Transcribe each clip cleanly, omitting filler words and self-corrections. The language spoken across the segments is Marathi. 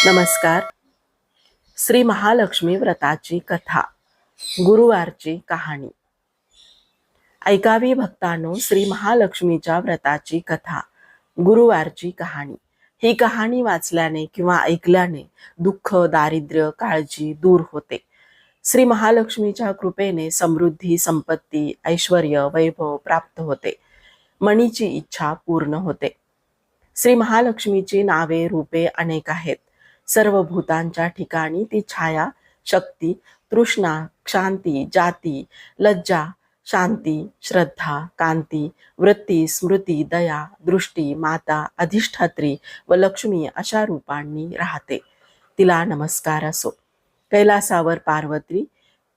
नमस्कार. श्री महालक्ष्मी व्रताची कथा, गुरुवारची कहाणी. ऐकावी भक्तांनो, श्री महालक्ष्मीच्या व्रताची कथा, गुरुवारची कहाणी. ही कहाणी वाचल्याने किंवा ऐकल्याने दुःख, दारिद्र्य, काळजी दूर होते. श्री महालक्ष्मीच्या कृपेने समृद्धी, संपत्ती, ऐश्वर्य, वैभव प्राप्त होते. मनीची इच्छा पूर्ण होते. श्री महालक्ष्मीची नावे, रूपे अनेक आहेत. सर्व भूतांच्या ठिकाणी ती छाया, शक्ती, तृष्णा, शांती, जाती, लज्जा, शांती, श्रद्धा, कांती, वृत्ती, स्मृती, दया, दृष्टी, माता, अधिष्ठात्री व लक्ष्मी अशा रूपांनी राहते. तिला नमस्कार असो. कैलासावर पार्वती,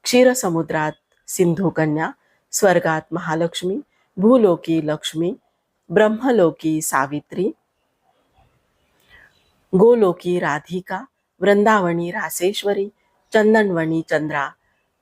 क्षीरसमुद्रात सिंधुकन्या, स्वर्गात महालक्ष्मी, भूलोकी लक्ष्मी, ब्रह्मलोकी सावित्री, गोलोकी राधिका, वृंदावनी रासेश्वरी, चंदनवनी चंद्रा,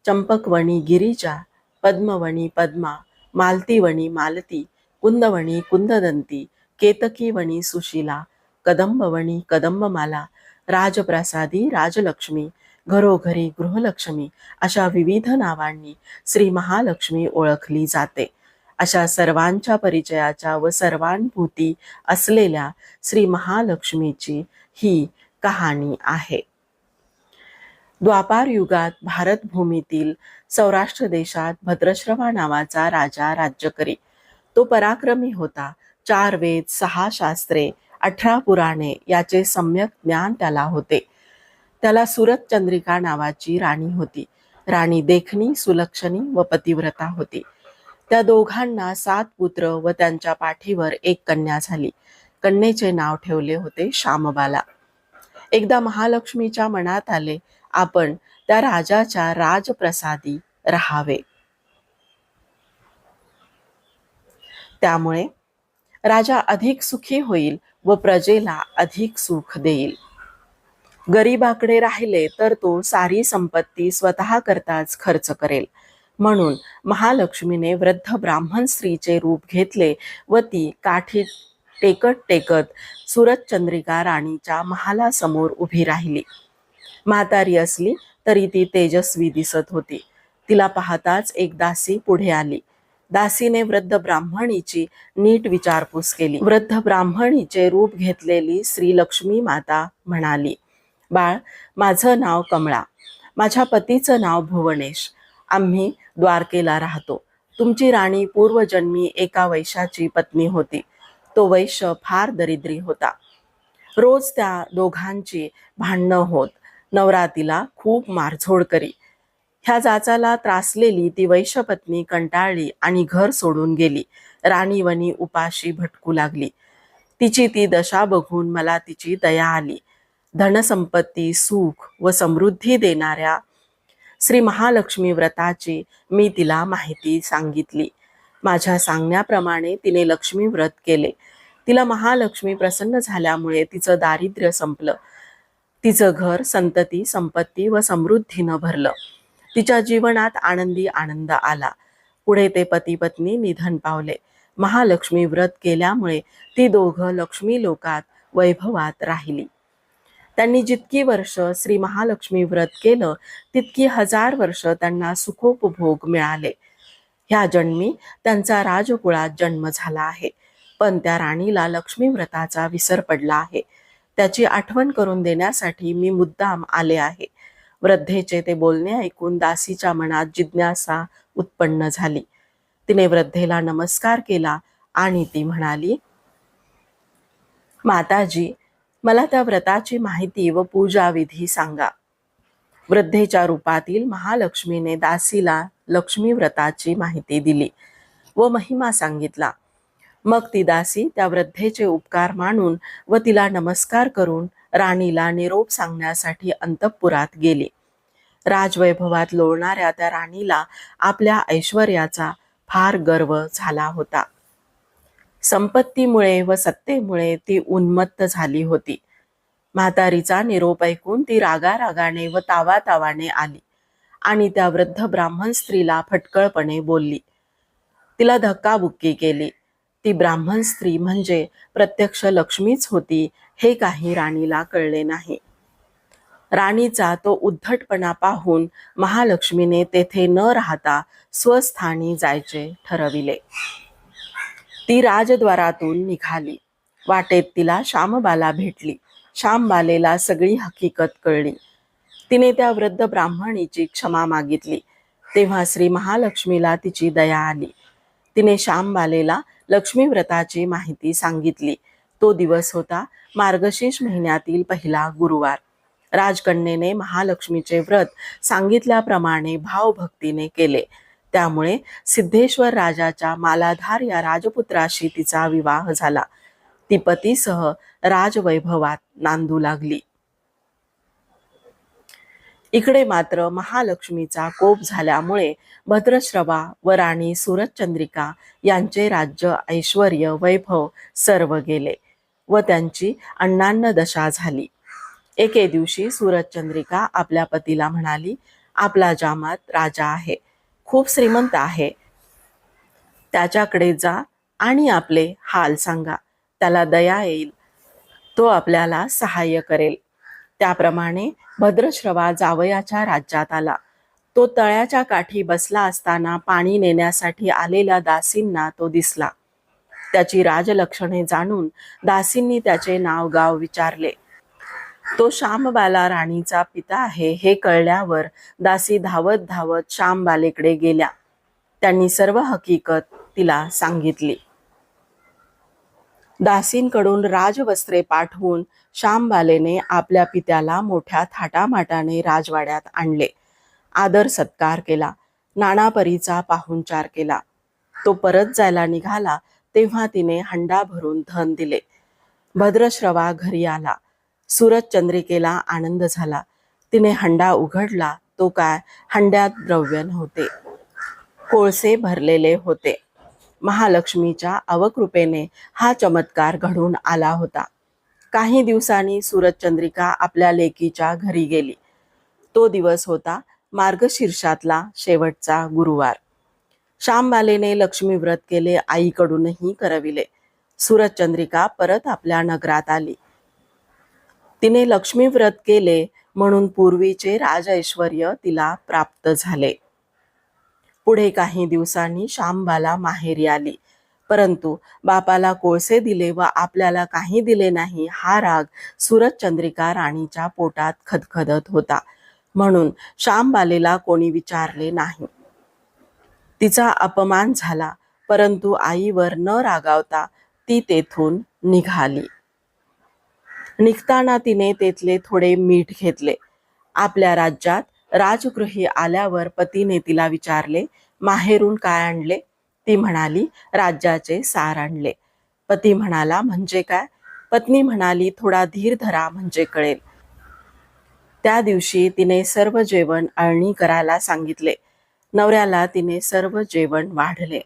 चंपकवनी गिरिजा, पद्मवनी पद्मा, मालतीवनी मालती, कुंदवनी कुंददंती, केतकीवनी सुशीला, कदंबवनी कदंबमाला, राजप्रसादी राजलक्ष्मी, घरोघरी गृहलक्ष्मी अशा विविध नावांनी श्री महालक्ष्मी ओळखली जाते. अशा सर्वांच्या परिचयाच्या व सर्वांभूती असलेल्या श्री महालक्ष्मीची ही कहाणी आहे. द्वापार युगात भारत भूमीतील सौराष्ट्र देशात भद्रश्रवा नावाचा राजा राज्य करी. तो पराक्रमी होता. 4 वेद, 6 शास्त्रे, 18 पुराणे याचे सम्यक ज्ञान त्याला होते. त्याला सुरत चंद्रिका नावाची राणी होती. राणी देखणी, सुलक्षणी व पतिव्रता होती. त्या दोघांना 7 पुत्र व त्यांच्या पाठीवर एक कन्या झाली. कन्येचे नाव ठेवले होते श्यामबाला. एकदा महालक्ष्मीच्या मनात आले, आपण त्या राजाच्या राजप्रसादी राहावे. त्यामुळे राजा अधिक सुखी होईल व प्रजेला अधिक सुख देईल. गरीबाकडे राहिले तर तो सारी संपत्ती स्वतः करताच खर्च करेल. म्हणून महालक्ष्मीने वृद्ध ब्राह्मण स्त्रीचे रूप घेतले व ती काठी टेकत टेकत सुरत चंद्रिका राणीच्या महालासमोर उभी राहिली. म्हातारी असली तरी ती तेजस्वी दिसत होती. तिला पाहताच एक दासी पुढे आली. दासीने वृद्ध ब्राह्मणीची नीट विचारपूस केली. वृद्ध ब्राह्मणीचे रूप घेतलेली श्री लक्ष्मी माता म्हणाली, बाळ, माझं नाव कमळा, माझ्या पतीचं नाव भुवनेश. आम्ही द्वारकेला राहतो. तुमची राणी पूर्वजन्मी एका वैश्याची पत्नी होती. तो वैश्य फार दरिद्री होता. रोज त्या दोघांची भांडणं होत. नवरा तिला खूप मारझोड करी. ह्या जाचाला त्रासलेली ती वैश्यपत्नी कंटाळली आणि घर सोडून गेली. राणीवनी उपाशी भटकू लागली. तिची ती दशा बघून मला तिची दया आली. धनसंपत्ती, सुख व समृद्धी देणाऱ्या श्री महालक्ष्मी व्रताची मी तिला माहिती सांगितली. माझ्या सांगण्याप्रमाणे तिने लक्ष्मी व्रत केले. तिला महालक्ष्मी प्रसन्न झाल्यामुळे तिचं दारिद्र्य संपलं. तिचं घर संतती, संपत्ती व समृद्धीनं भरलं. तिच्या जीवनात आनंदी आनंद आला. पुढे ते पती पत्नी निधन पावले. महालक्ष्मी व्रत केल्यामुळे ती दोघं लक्ष्मी लोकात वैभवात राहिली. त्यांनी जितकी वर्ष श्री महालक्ष्मी व्रत केलं तितकी 1000 वर्ष त्यांना सुखोपभोग मिळाले. ह्या जन्मी त्यांचा राजकुळात जन्म झाला आहे. पण त्या राणीला लक्ष्मी व्रताचा विसर पडला आहे. त्याची आठवण करून देण्यासाठी मी मुद्दाम आले आहे. वृद्धेचे ते बोलणे ऐकून दासीच्या मनात जिज्ञासा उत्पन्न झाली. तिने वृद्धेला नमस्कार केला आणि ती म्हणाली, माताजी, मला त्या व्रताची माहिती व पूजा विधी सांगा. वृद्धेच्या रूपातील महालक्ष्मीने दासीला लक्ष्मी व्रताची माहिती दिली व महिमा सांगितला. मग ती दासी त्या वृद्धेचे उपकार मानून व तिला नमस्कार करून राणीला निरोप सांगण्यासाठी अंतःपुरात गेली. राजवैभवात लोळणाऱ्या त्या राणीला आपल्या ऐश्वर्याचा फार गर्व झाला होता. संपत्तीमुळे व सत्तेमुळे ती उन्मत्त झाली होती. म्हातारीचा निरोप ऐकून ती रागारागाने व तावातावाने आली आणि त्या वृद्ध ब्राह्मण स्त्रीला फटकळपणे बोलली. तिला धक्काबुक्की केली. ती ब्राह्मण स्त्री म्हणजे प्रत्यक्ष लक्ष्मीच होती हे काही राणीला कळले नाही. राणीचा तो उद्धटपणा पाहून महालक्ष्मीने तेथे न राहता स्वस्थानी जायचे ठरविले. ती राजद्वारातून निघाली. वाटेत तिला श्यामबाला भेटली. श्यामबालेला सगळी हकीकत कळली. तिने त्या वृद्ध ब्राह्मणीची क्षमा मागितली. तेव्हा श्री महालक्ष्मीला तिची दया आली. तिने श्यामबालेला लक्ष्मी व्रताची माहिती सांगितली. तो दिवस होता मार्गशीर्ष महिन्यातील पहिला गुरुवार. राजकन्येने महालक्ष्मीचे व्रत सांगितल्याप्रमाणे भावभक्तीने केले. त्यामुळे सिद्धेश्वर राजाच्या मालाधार या राजपुत्राशी तिचा विवाह झाला. ती पतीसह राजवैभवात नांदू लागली. इकडे मात्र महालक्ष्मीचा कोप झाल्यामुळे भद्रश्रवा व राणी सूरजचंद्रिका यांचे राज्य, ऐश्वर्य, वैभव सर्व गेले व त्यांची अण्णान्न दशा झाली. एके दिवशी सूरजचंद्रिका आपल्या पतीला म्हणाली, आपला जामात राजा आहे, खूप श्रीमंत आहे. त्याच्याकडे जा आणि आपले हाल सांगा. त्याला दया येईल, तो आपल्याला सहाय्य करेल. त्याप्रमाणे भद्रश्रवा जावयाच्या राज्यात आला. तो तळ्याच्या काठी बसला असताना पाणी नेण्यासाठी आलेल्या दासींना तो दिसला. त्याची राजलक्षणे जाणून दासींनी त्याचे नाव गाव विचारले. तो श्यामबाला राणीचा पिता आहे हे कळल्यावर दासी धावत धावत श्यामबालेकडे गेल्या. त्यांनी सर्व हकीकत तिला सांगितली. दासींकडून राजवस्त्रे पाठवून श्यामबालेने आपल्या पित्याला मोठ्या थाटामाटाने राजवाड्यात आणले. आदर सत्कार केला. नानापरीचा पाहुणचार केला. तो परत जायला निघाला तेव्हा तिने हंडा भरून धन दिले. भद्रश्रवा घरी आला. सूरजचंद्रिकेला आनंद झाला. तिने हंडा उघडला. तो काय, हंड्यात द्रव्य नव्हते, कोळसे भरलेले होते. महालक्ष्मीच्या अवकृपेने हा चमत्कार घडून आला होता. काही दिवसांनी सूरजचंद्रिका आपल्या लेकीच्या घरी गेली. तो दिवस होता मार्गशीर्षातला शेवटचा गुरुवार. श्यामबालेने लक्ष्मी व्रत केले, आईकडूनही करविले. सूरजचंद्रिका परत आपल्या नगरात आली. तिने लक्ष्मी व्रत केले म्हणून पूर्वीचे राजऐश्वर्य तिला प्राप्त झाले. पुढे काही दिवसांनी श्यामबाला माहेरी आली. परंतु बापाला कोळसे दिले व आपल्याला काही दिले नाही हा राग सूरजचंद्रिका राणीच्या पोटात खदखदत होता. म्हणून श्यामबालेला कोणी विचारले नाही. तिचा अपमान झाला, परंतु आईवर न रागावता ती तेथून निघाली. निघताना तिने तेथले थोडे मीठ घेतले. आपल्या राज्यात राजगृही आल्यावर पतीने तिला विचारले, माहेरून काय आणले? ती म्हणाली, राज्याचे सार आणले. पती म्हणाला, म्हणजे काय? पत्नी म्हणाली, थोडा धीर धरा म्हणजे कळेल. त्या दिवशी तिने सर्व जेवण अळणी करायला सांगितले. नवऱ्याला तिने सर्व जेवण वाढले.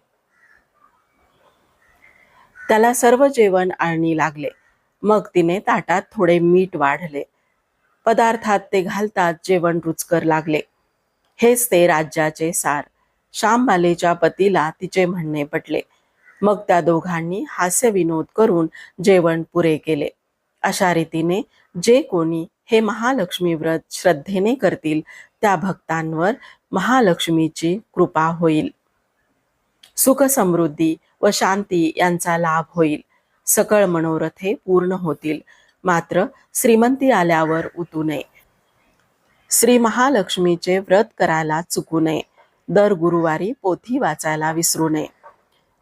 त्याला सर्व जेवण अळणी लागले. मग तिने ताटात थोडे मीठ वाढले. पदार्थात ते घालतात जेवण रुचकर लागले. हेच ते राज्याचे सार. श्यामबालेच्या पतीला तिचे म्हणणे पटले. मग त्या दोघांनी हास्यविनोद करून जेवण पुरे केले. अशा रीतीने जे कोणी हे महालक्ष्मी व्रत श्रद्धेने करतील त्या भक्तांवर महालक्ष्मीची कृपा होईल. सुख समृद्धी व शांती यांचा लाभ होईल. सकळ मनोरथे पूर्ण होतील. मात्र श्रीमंती आल्यावर उतू नये. श्री महालक्ष्मीचे व्रत करायला चुकू नये. दर गुरुवारी पोथी वाचायला विसरू नये.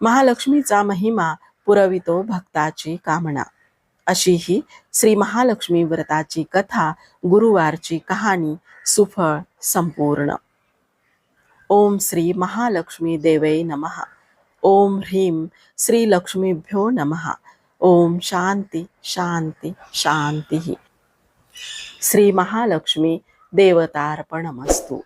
महालक्ष्मीचा महिमा पुरवितो भक्ताची कामना. अशी ही श्री महालक्ष्मी व्रताची कथा, गुरुवारची कहाणी सुफळ संपूर्ण. ओम श्री महालक्ष्मी देवै नमः. ओम ह्रीं श्री लक्ष्मीभ्यो नमः. ओम शांती शांती शांती. श्री महालक्ष्मी देवतार्पणमस्तु.